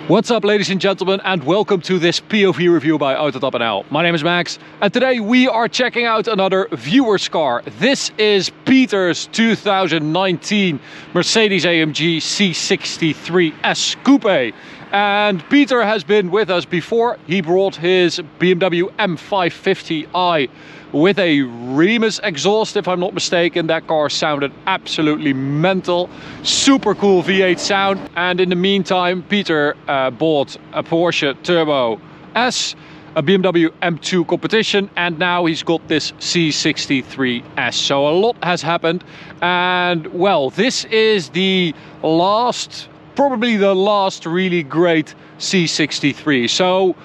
What's up, ladies and gentlemen, and welcome to this POV review by AutoTopNL. My name is Max, and today we are checking out another viewer's car. This is Peter's 2019 Mercedes-AMG C63 S Coupe. And Peter has been with us before. He brought his BMW M550i with a Remus exhaust, if I'm not mistaken. That car sounded absolutely mental. Super cool V8 sound. And in the meantime, Peter bought a Porsche Turbo S, a BMW M2 competition, and now he's got this C63S. So a lot has happened. And well, this is the last, probably the last really great C63. So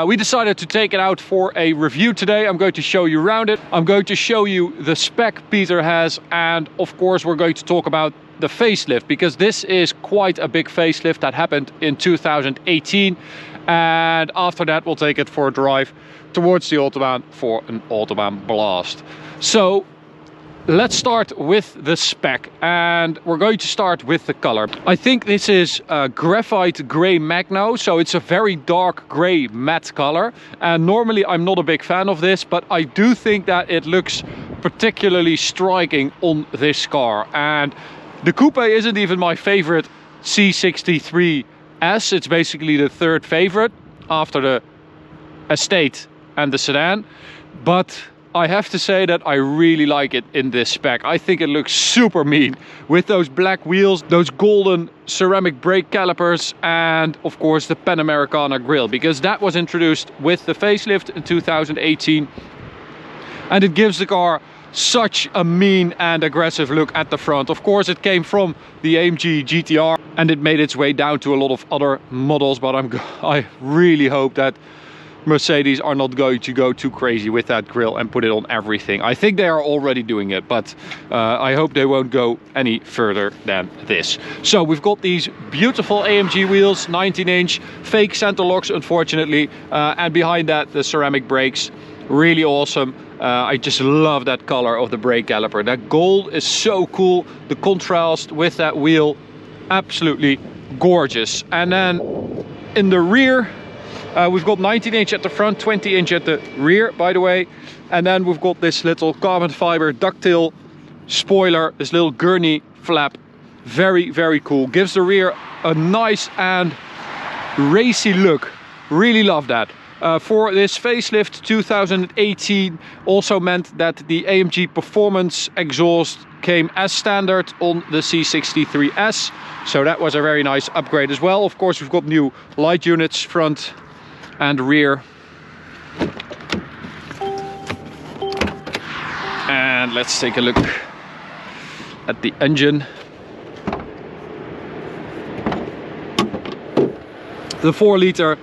we decided to take it out for a review today. I'm going to show you around it. I'm going to show you the spec Peter has, and of course we're going to talk about the facelift, because this is quite a big facelift that happened in 2018. And after that we'll take it for a drive towards the Autobahn for an Autobahn blast. So let's start with the spec, and we're going to start with the color. I think this is graphite gray magno, so it's a very dark gray matte color. And normally I'm not a big fan of this, but I do think that it looks particularly striking on this car. And the Coupe isn't even my favorite C63 S. It's basically the third favorite after the Estate and the sedan, but I have to say that I really like it in this spec. I think it looks super mean with those black wheels, those golden ceramic brake calipers, and of course the Panamericana grille, because that was introduced with the facelift in 2018, and it gives the car such a mean and aggressive look at the front. Of course it came from the AMG GTR and it made its way down to a lot of other models, but I really hope that Mercedes are not going to go too crazy with that grille and put it on everything. I think they are already doing it, but I hope they won't go any further than this. So we've got these beautiful AMG wheels, 19-inch, fake center locks unfortunately, and behind that the ceramic brakes, really awesome. I just love that color of the brake caliper. That gold is so cool. The contrast with that wheel, absolutely gorgeous. And then in the rear, we've got 19-inch at the front, 20-inch at the rear, by the way. And then we've got this little carbon fiber ducktail spoiler, this little gurney flap. Very, very cool. Gives the rear a nice and racy look. Really love that. For this facelift 2018 also meant that the AMG Performance exhaust came as standard on the C63S. So that was a very nice upgrade as well. Of course, we've got new light units front and rear. And let's take a look at the engine. The 4-liter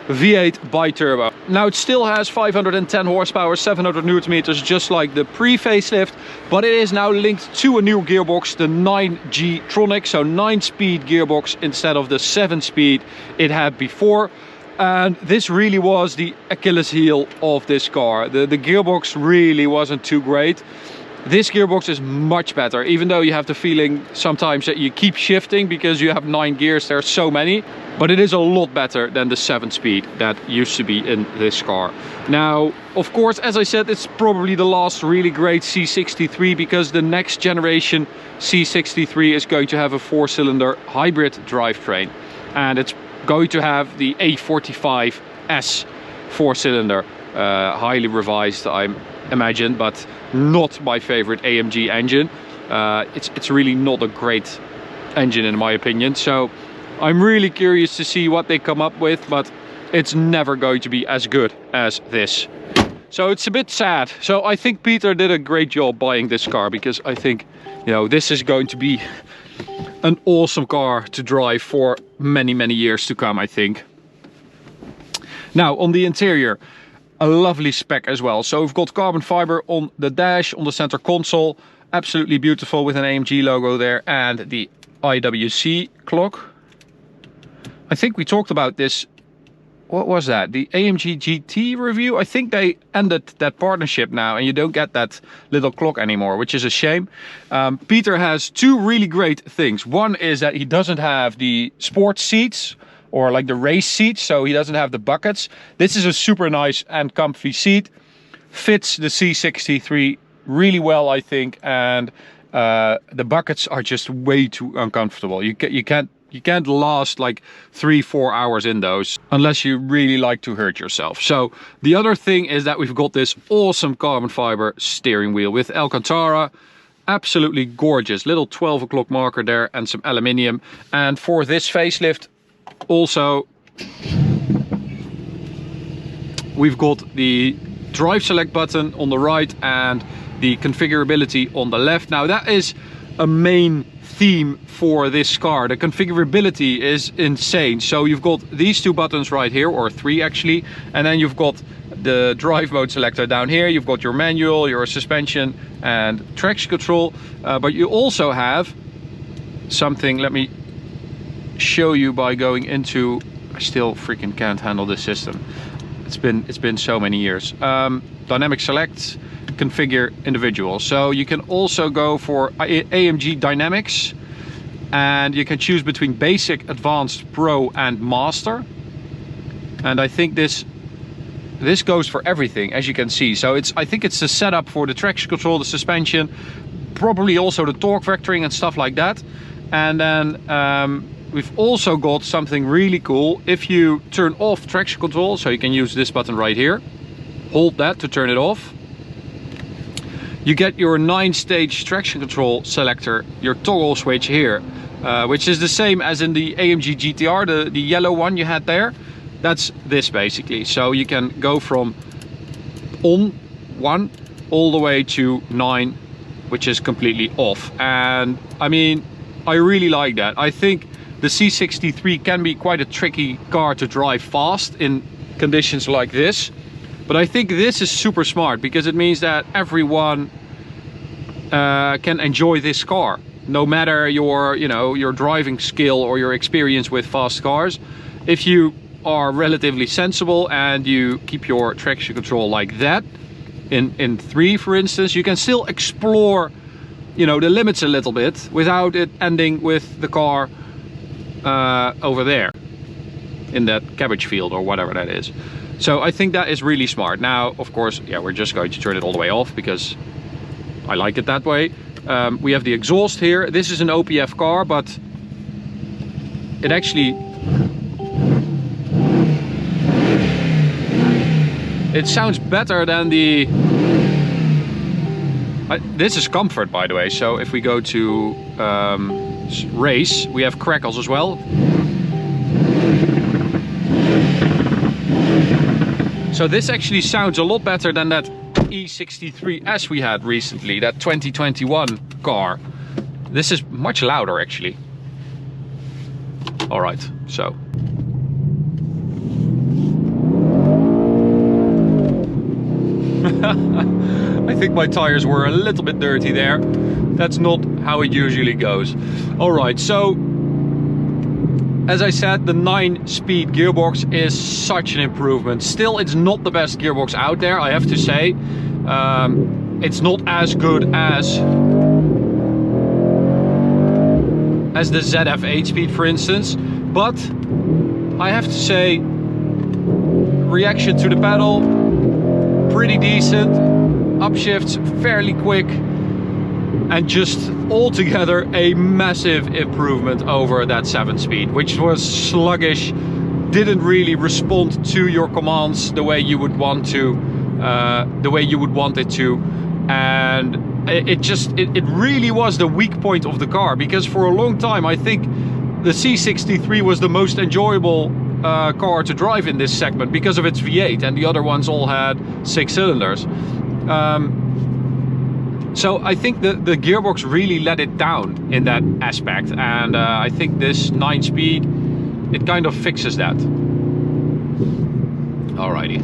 V8 bi-turbo. Now it still has 510 horsepower, 700 newton meters, just like the pre-facelift, but it is now linked to a new gearbox, the 9G Tronic, so 9-speed gearbox instead of the 7-speed it had before. And this really was the Achilles heel of this car. The gearbox really wasn't too great. This gearbox is much better, even though you have the feeling sometimes that you keep shifting because you have 9 gears, there are so many. But it is a lot better than the 7-speed that used to be in this car. Now, of course, as I said, it's probably the last really great C63, because the next generation C63 is going to have a 4-cylinder hybrid drivetrain. And it's going to have the A45S 4-cylinder, highly revised, I imagine, but not my favorite AMG engine. It's really not a great engine in my opinion. So I'm really curious to see what they come up with, but it's never going to be as good as this. So it's a bit sad. So I think Peter did a great job buying this car, because I think, you know, this is going to be an awesome car to drive for many, many years to come, I think. Now on the interior, a lovely spec as well. So we've got carbon fiber on the dash, on the center console, absolutely beautiful with an AMG logo there, and the IWC clock. I think we talked about this, what was that? The AMG GT review? I think they ended that partnership now and you don't get that little clock anymore, which is a shame. Peter has two really great things. One is that he doesn't have the sports seats or like the race seat, so he doesn't have the buckets. This is a super nice and comfy seat. Fits the C63 really well, I think, and the buckets are just way too uncomfortable. You can't last like 3-4 hours in those unless you really like to hurt yourself. So the other thing is that we've got this awesome carbon fiber steering wheel with Alcantara. Absolutely gorgeous. Little 12 o'clock marker there and some aluminium. And for this facelift also we've got the drive select button on the right and the configurability on the left. Now that is a main theme for this car. The configurability is insane. So you've got these two buttons right here, or three actually, and then you've got the drive mode selector down here. You've got your manual, your suspension and traction control, but you also have something. Let me show you by going into, I still freaking can't handle this system. It's been so many years. Dynamic select, configure individual. So you can also go for AMG dynamics, and you can choose between basic, advanced, pro and master. And I think this goes for everything, as you can see. So I think it's the setup for the traction control, the suspension, probably also the torque vectoring and stuff like that. And then we've also got something really cool. If you turn off traction control, so you can use this button right here, hold that to turn it off. You get your 9-stage traction control selector, your toggle switch here, which is the same as in the AMG GTR, the yellow one you had there. That's this basically. So you can go from on 1 all the way to 9, which is completely off. And I mean, I really like that. I think the C63 can be quite a tricky car to drive fast in conditions like this. But I think this is super smart, because it means that everyone can enjoy this car, no matter your, you know, your driving skill or your experience with fast cars. If you are relatively sensible and you keep your traction control like that, in 3 for instance, you can still explore, you know, the limits a little bit without it ending with the car over there in that cabbage field or whatever that is. So I think that is really smart. Now, of course, yeah, we're just going to turn it all the way off because I like it that way. We have the exhaust here. This is an OPF car, but it actually, it sounds better than the, this is comfort, by the way. So if we go to race, we have crackles as well. So this actually sounds a lot better than that E63S we had recently, that 2021 car. This is much louder actually. All right, so. I think my tires were a little bit dirty there. That's not how it usually goes. All right, so as I said, the 9-speed gearbox is such an improvement. Still, it's not the best gearbox out there, I have to say. It's not as good as the ZF 8-speed, for instance. But I have to say, reaction to the pedal, pretty decent. Upshifts fairly quick. And just altogether a massive improvement over that 7-speed, which was sluggish, didn't really respond to your commands the way you would want to, it to, and it really was the weak point of the car, because for a long time I think the C63 was the most enjoyable car to drive in this segment because of its V8, and the other ones all had 6 cylinders. So I think the gearbox really let it down in that aspect, and I think this 9-speed, it kind of fixes that. Alrighty,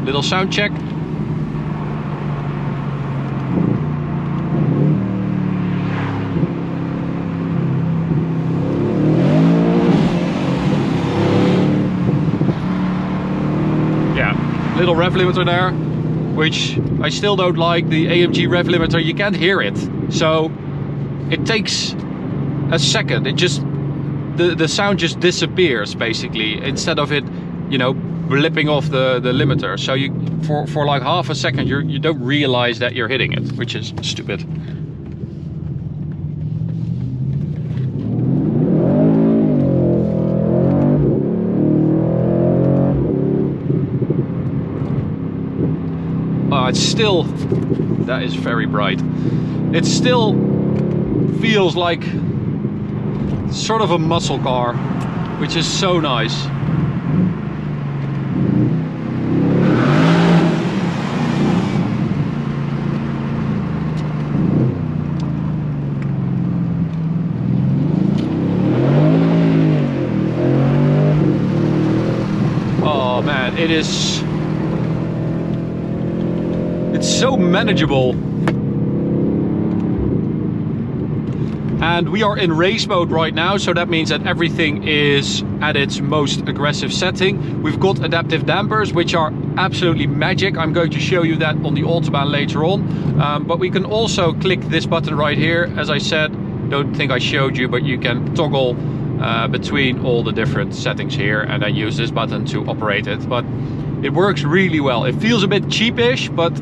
little sound check. Yeah, little rev limiter there, which I still don't like. The AMG rev limiter, you can't hear it. So it takes a second. It just the sound just disappears basically, instead of it, you know, blipping off the limiter. So you, for like half a second, you don't realize that you're hitting it, which is stupid. It's still, that is very bright. It still feels like sort of a muscle car, which is so nice. Oh man, it's so manageable. And we are in race mode right now, so that means that everything is at its most aggressive setting. We've got adaptive dampers, which are absolutely magic. I'm going to show you that on the Autobahn later on. But we can also click this button right here. As I said, don't think I showed you, but you can toggle between all the different settings here and then use this button to operate it. But it works really well. It feels a bit cheapish, but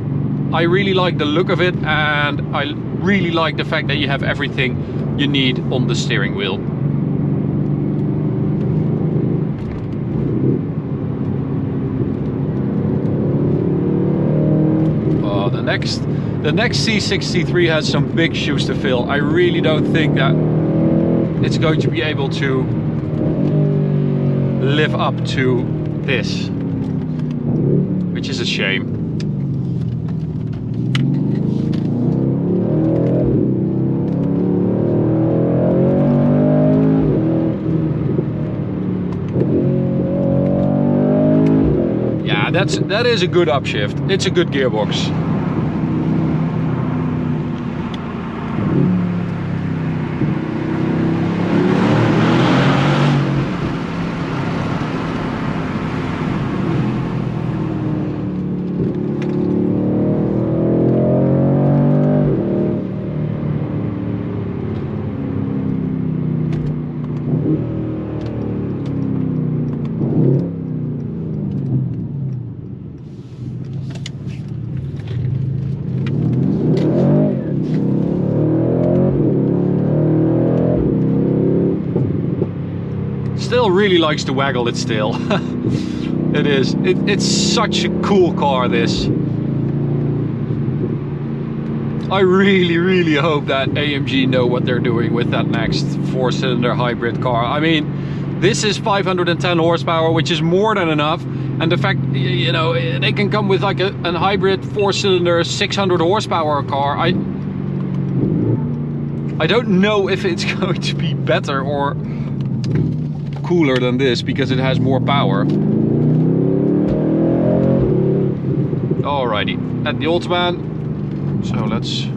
I really like the look of it, and I really like the fact that you have everything you need on the steering wheel. Oh, the next C63 has some big shoes to fill. I really don't think that it's going to be able to live up to this, which is a shame. That is a good upshift. It's a good gearbox. Still really likes to waggle its tail. It's such a cool car, this. I really hope that AMG know what they're doing with that next 4-cylinder hybrid car. I mean, this is 510 horsepower, which is more than enough. And the fact, you know, they can come with like a hybrid 4-cylinder 600 horsepower car. I don't know if it's going to be better or cooler than this because it has more power. Alrighty, at the Autobahn. So let's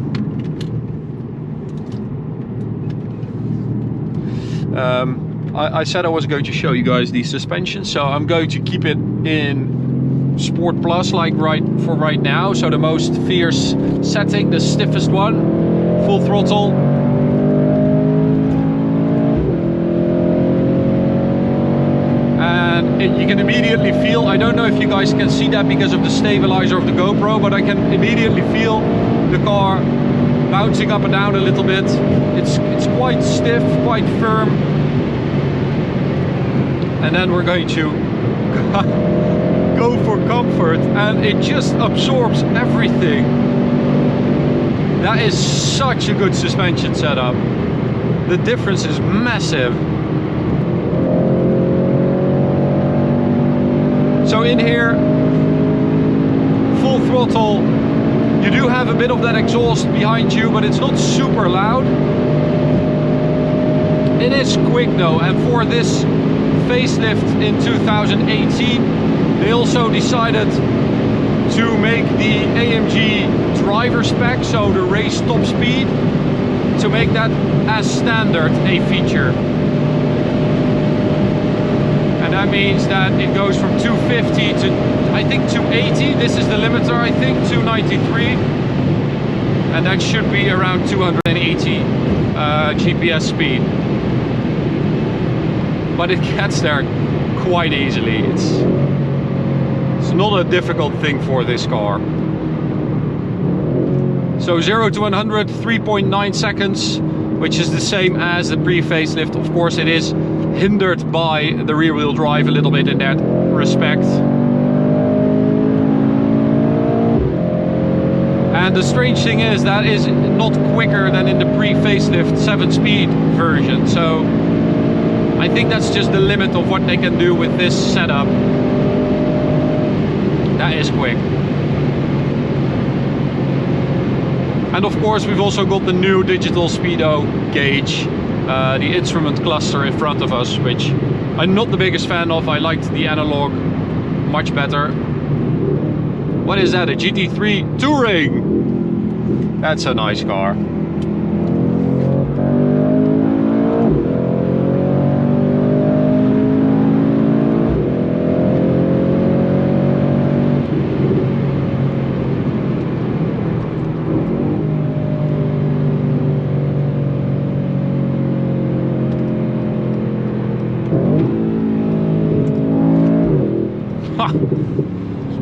I said I was going to show you guys the suspension, so I'm going to keep it in Sport Plus, like right now. So the most fierce setting, the stiffest one, full throttle. You can immediately feel, I don't know if you guys can see that because of the stabilizer of the GoPro, but I can immediately feel the car bouncing up and down a little bit. It's quite stiff, quite firm. And then we're going to go for comfort, and it just absorbs everything. That is such a good suspension setup. The difference is massive. So in here, full throttle, you do have a bit of that exhaust behind you, but it's not super loud. It is quick though, and for this facelift in 2018, they also decided to make the AMG driver spec, so the race top speed, to make that as standard a feature. And that means that it goes from 250 to, I think, 280. This is the limiter, I think, 293. And that should be around 280 GPS speed. but it gets there quite easily. It's not a difficult thing for this car. So 0 to 100, 3.9 seconds, which is the same as the pre-facelift. Of course, it is hindered by the rear-wheel drive a little bit in that respect. And the strange thing is that is not quicker than in the pre-facelift 7-speed version. So I think that's just the limit of what they can do with this setup. That is quick. And of course we've also got the new digital speedo gauge, the instrument cluster in front of us, which I'm not the biggest fan of. I liked the analog much better. What is that? A GT3 Touring? That's a nice car.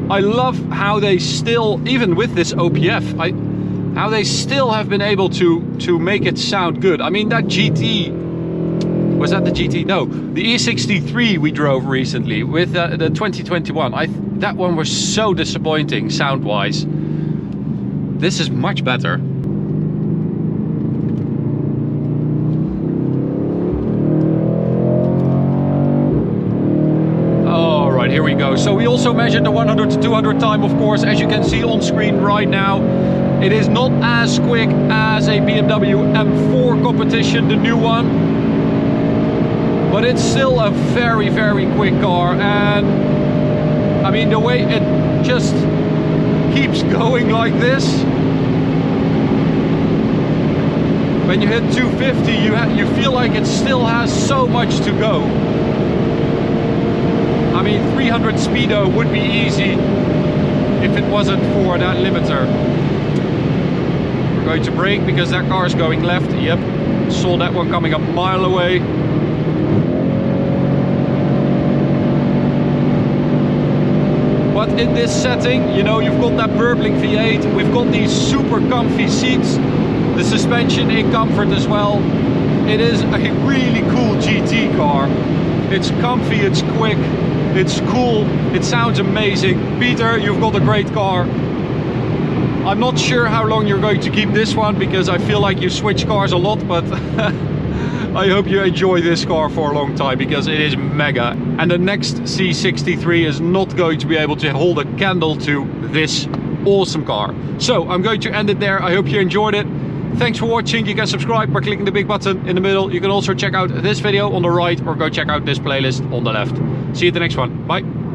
I love how they still, even with this OPF, how they still have been able to make it sound good. I mean, that GT, was that the GT? No, the E63 we drove recently with the 2021. That one was so disappointing sound-wise. This is much better. Here we go. So we also measured the 100 to 200 time, of course, as you can see on screen right now. It is not as quick as a BMW M4 competition, the new one, but it's still a very, very quick car. And I mean, the way it just keeps going like this, when you hit 250, you feel like it still has so much to go. I mean, 300 speedo would be easy if it wasn't for that limiter. We're going to brake because that car is going left. Yep, saw that one coming a mile away. But in this setting, you know, you've got that burbling V8, we've got these super comfy seats, the suspension in comfort as well. It is a really cool GT car. It's comfy, it's quick, it's cool, it sounds amazing. Peter, you've got a great car. I'm not sure how long you're going to keep this one because I feel like you switch cars a lot, but I hope you enjoy this car for a long time because it is mega. And the next C63 is not going to be able to hold a candle to this awesome car. So I'm going to end it there. I hope you enjoyed it. Thanks for watching. You can subscribe by clicking the big button in the middle. You can also check out this video on the right or go check out this playlist on the left. See you at the next one. Bye.